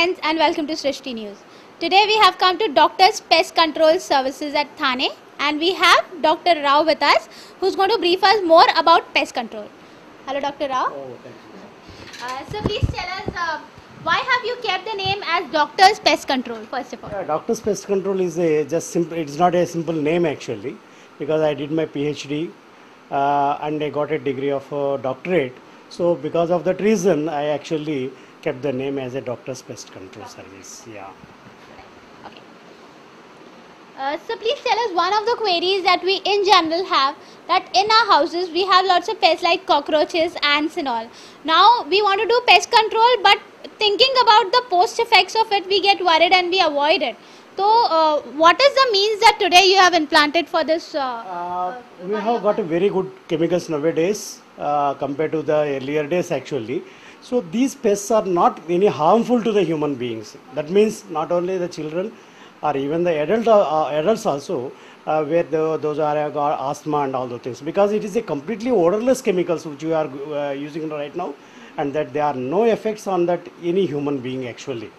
friends and welcome to Srishti News. Today we have come to Doctor's Pest Control Services at Thane and we have Dr. Rao with us who's going to brief us more about pest control. Hello Dr. Rao. Oh, thank you. So please tell us why have you kept the name as Doctor's Pest Control first of all? Doctor's Pest Control is just simple. It's not a simple name actually, because I did my PhD and I got a degree of doctorate. So because of that reason, I actually kept the name as a Doctor's Pest Control Service. Yeah. Okay. So please tell us one of the queries that we in general have, that in our houses we have lots of pests like cockroaches, ants and all. Now we want to do pest control, but thinking about the post effects of it, we get worried and we avoid it. So what is the means that today you have implanted for this? We have got a very good chemicals nowadays compared to the earlier days actually. So these pests are not any harmful to the human beings. That means not only the children or even the adults also, where those are got asthma and all those things, because it is a completely odorless chemicals which we are using right now, and that there are no effects on that any human being actually.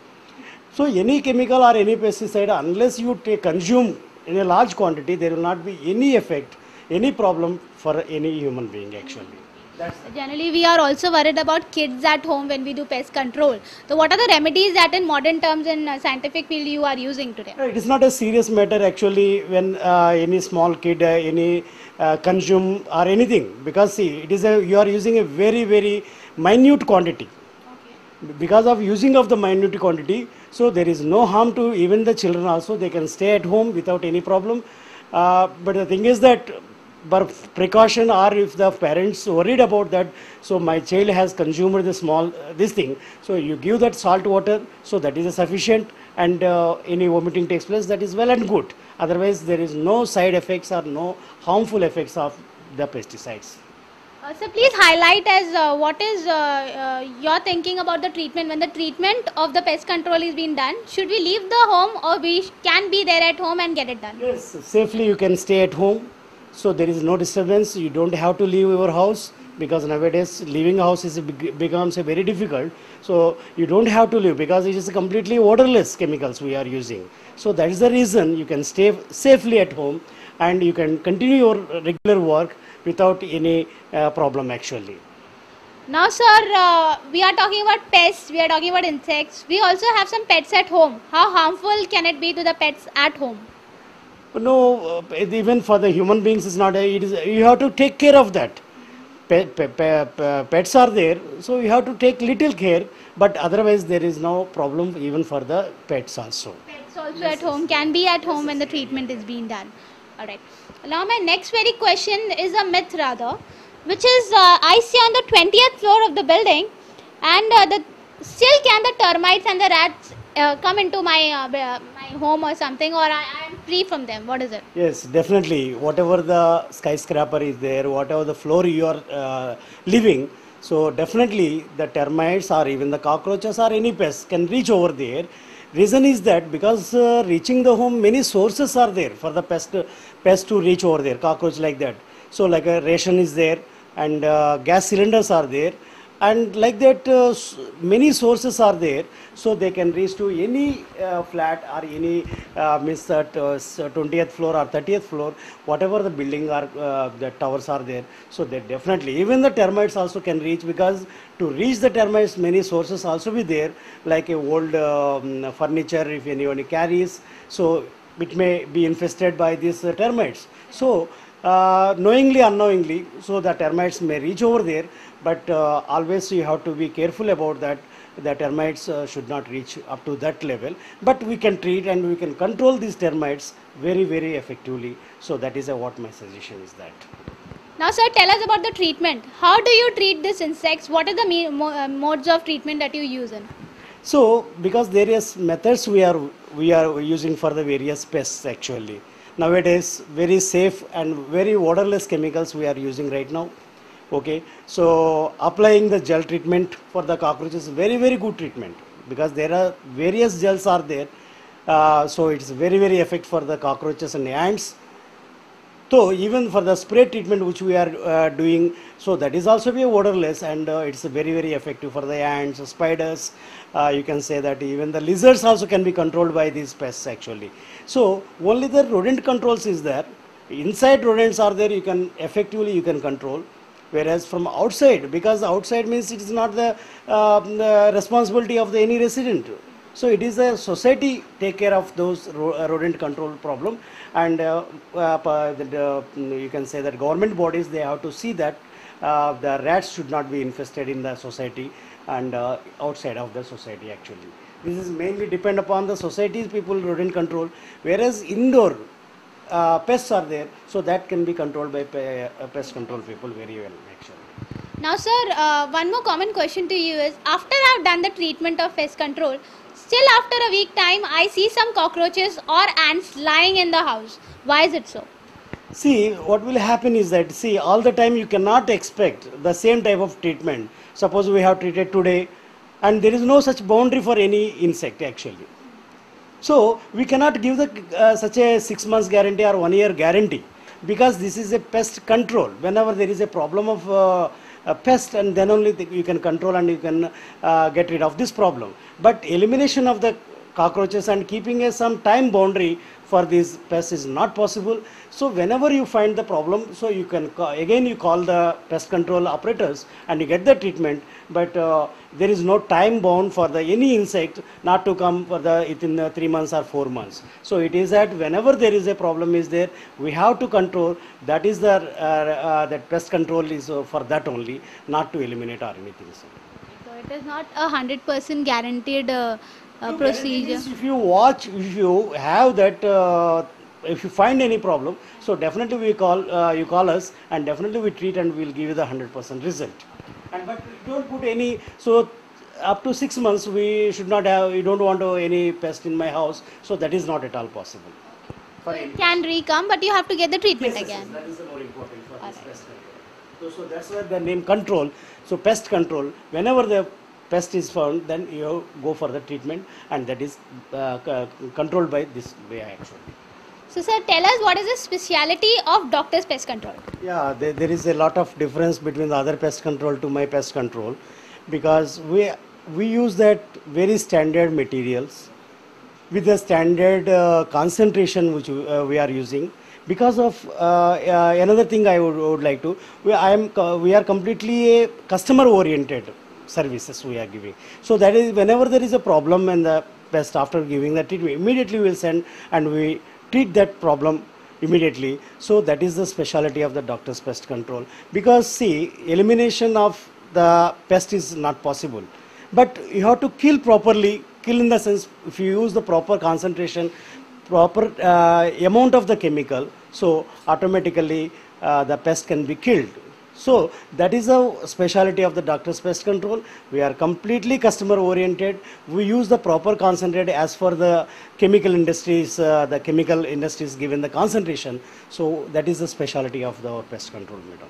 So any chemical or any pesticide, unless you consume in a large quantity, there will not be any effect, any problem for any human being actually. Generally, we are also worried about kids at home when we do pest control. So what are the remedies that in modern terms in scientific field you are using today? It is not a serious matter actually when any small kid consume or anything, because see, it is you are using a very minute quantity. Because of using of the minute quantity, so there is no harm to even the children also. They can stay at home without any problem. But the thing is that, for precaution, or if the parents worried about that, so my child has consumed the small this thing, so you give that salt water, so that is sufficient, and any vomiting takes place, that is well and good. Otherwise there is no side effects or no harmful effects of the pesticides. So please highlight as what is your thinking about the treatment. When the treatment of the pest control is being done, should we leave the home or we can be there at home and get it done? Yes, safely you can stay at home. So there is no disturbance. You don't have to leave your house, because nowadays leaving a house becomes very difficult. So you don't have to leave, because it is completely odorless chemicals we are using. So that is the reason you can stay safely at home and you can continue your regular work without any problem actually. Now sir, we are talking about pests, we are talking about insects. We also have some pets at home. How harmful can it be to the pets at home? No, even for the human beings it's not. It is, you have to take care of that. Pets are there, so you have to take little care, but otherwise there is no problem even for the pets also. Pets also at home can be at home when the treatment is being done. Alright. Now my next very question is a myth rather, which is I see on the 20th floor of the building, and still can the termites and the rats come into my my home or something, or I am free from them? What is it? Yes, definitely. Whatever the skyscraper is there, whatever the floor you are living, so definitely the termites or even the cockroaches or any pests can reach over there. Reason is that because reaching the home, many sources are there for the pest to reach over there, cockroach like that. So like a ration is there, and gas cylinders are there, and like that many sources are there, so they can reach to any flat or any means that 20th floor or 30th floor, whatever the building or the towers are there. So they definitely, even the termites also can reach, because to reach the termites many sources also be there, like a old furniture if anyone carries, so it may be infested by these termites. So knowingly, unknowingly, so the termites may reach over there, but always you have to be careful about that. The termites should not reach up to that level, but we can treat and we can control these termites very effectively. So that is what my suggestion is that. Now sir, tell us about the treatment. How do you treat these insects? What are the modes of treatment that you use in? So because various methods we are using for the various pests actually. Nowadays very safe and very odorless chemicals we are using right now. Okay, so applying the gel treatment for the cockroaches is very good treatment, because there are various gels are there, so it's very effective for the cockroaches and ants. So even for the spray treatment which we are doing, so that is also be odorless, and it's very very effective for the ants, spiders. You can say that even the lizards also can be controlled by these pests actually. So only the rodent controls is there. Inside rodents are there, you can effectively you can control. Whereas from outside, because outside means it is not the responsibility of the any resident. So it is a society take care of those rodent control problem, and you can say that government bodies, they have to see that the rats should not be infested in the society and outside of the society actually. This is mainly depend upon the society's people rodent control, whereas indoor pests are there, so that can be controlled by pest control people very well actually. Now, sir, one more common question to you is, after I've done the treatment of pest control, still after a week time, I see some cockroaches or ants lying in the house. Why is it so? See, what will happen is that, see, all the time you cannot expect the same type of treatment. Suppose we have treated today, and there is no such boundary for any insect actually. So we cannot give the such a 6 months guarantee or 1 year guarantee, because this is a pest control. Whenever there is a problem of a pest, and then only you can control and you can get rid of this problem. But elimination of the cockroaches and keeping some time boundary for these pests is not possible. So whenever you find the problem, so you can again you call the pest control operators and you get the treatment. But there is no time bound for the any insect not to come for the within 3 months or 4 months. So it is that whenever there is a problem is there, we have to control. That is the that pest control is for that only, not to eliminate or anything. So it is not a 100% guaranteed procedure. If you watch, if you have that, if you find any problem, so definitely we call you call us, and definitely we treat and we will give you the 100% result. And but don't put any, so up to 6 months we should not have, you don't want any pest in my house, so that is not at all possible. It can recome, but you have to get the treatment Yes, again. that is the more important for this pest control. So that's why the name control. So pest control, whenever the pest is found, then you go for the treatment, and that is controlled by this way actually. So, sir, tell us, what is the speciality of doctor's pest control? Yeah, there is a lot of difference between the other pest control to my pest control, because we use that very standard materials with the standard concentration which we are using. Because of another thing I would like to, we are completely a customer oriented services we are giving. So that is, whenever there is a problem and the pest, after giving the treatment, immediately we will send and we treat that problem immediately. So that is the specialty of the doctor's pest control. Because see, elimination of the pest is not possible, but you have to kill properly. Kill in the sense, if you use the proper concentration, proper amount of the chemical, so automatically the pest can be killed. So that is the specialty of the doctor's pest control. We are completely customer oriented. We use the proper concentrate as for the chemical industries, given the concentration. So that is the specialty of the pest control, madam.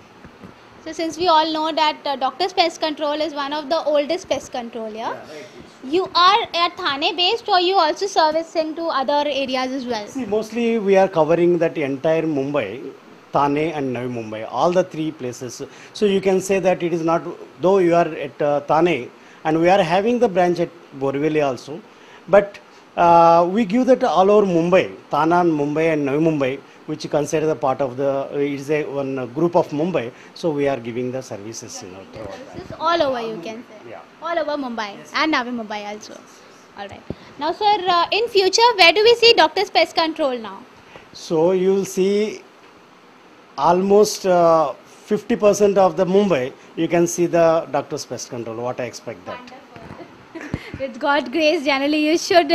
So since we all know that doctor's pest control is one of the oldest pest control, yeah? Right. You are at Thane based, or you also servicing to other areas as well? See, mostly we are covering that entire Mumbai, Thane and Navi Mumbai, all the three places. So you can say that it is not, though you are at Thane, and we are having the branch at Borivali also, but we give that all over Mumbai, Thane and Mumbai and Navi Mumbai, which consider the part of the, it is a one group of Mumbai, so we are giving the services. This is all over, you can say. Yeah. All over Mumbai and Navi Mumbai also. Alright. Now sir, in future, where do we see doctor's pest control now? So you will see almost 50% of the Mumbai, you can see the doctor's pest control. What I expect that. With God's grace, generally you should.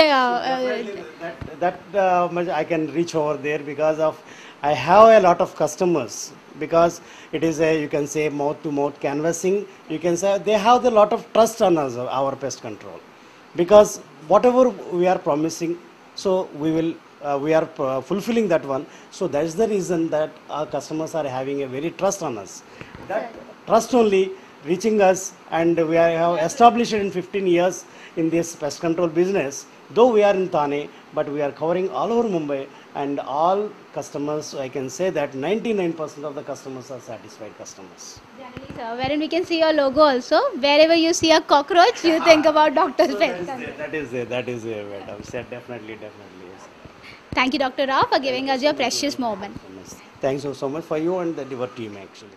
Much I can reach over there, because of I have a lot of customers, because it is a, you can say, mouth to mouth canvassing. You can say they have a lot of trust on us, our pest control, because whatever we are promising, so we are fulfilling that one. So that is the reason that our customers are having a very trust on us. That trust only reaching us, and we have established it in 15 years in this pest control business. Though we are in Thane, but we are covering all over Mumbai, and all customers, I can say that 99% of the customers are satisfied customers. Generally, sir, wherein we can see your logo also. Wherever you see a cockroach, you think about Dr. So Pet. that is there, madam. Said definitely, yes. Thank you, Dr. Rao, for giving us your precious moment. Thanks so much for you and your team actually.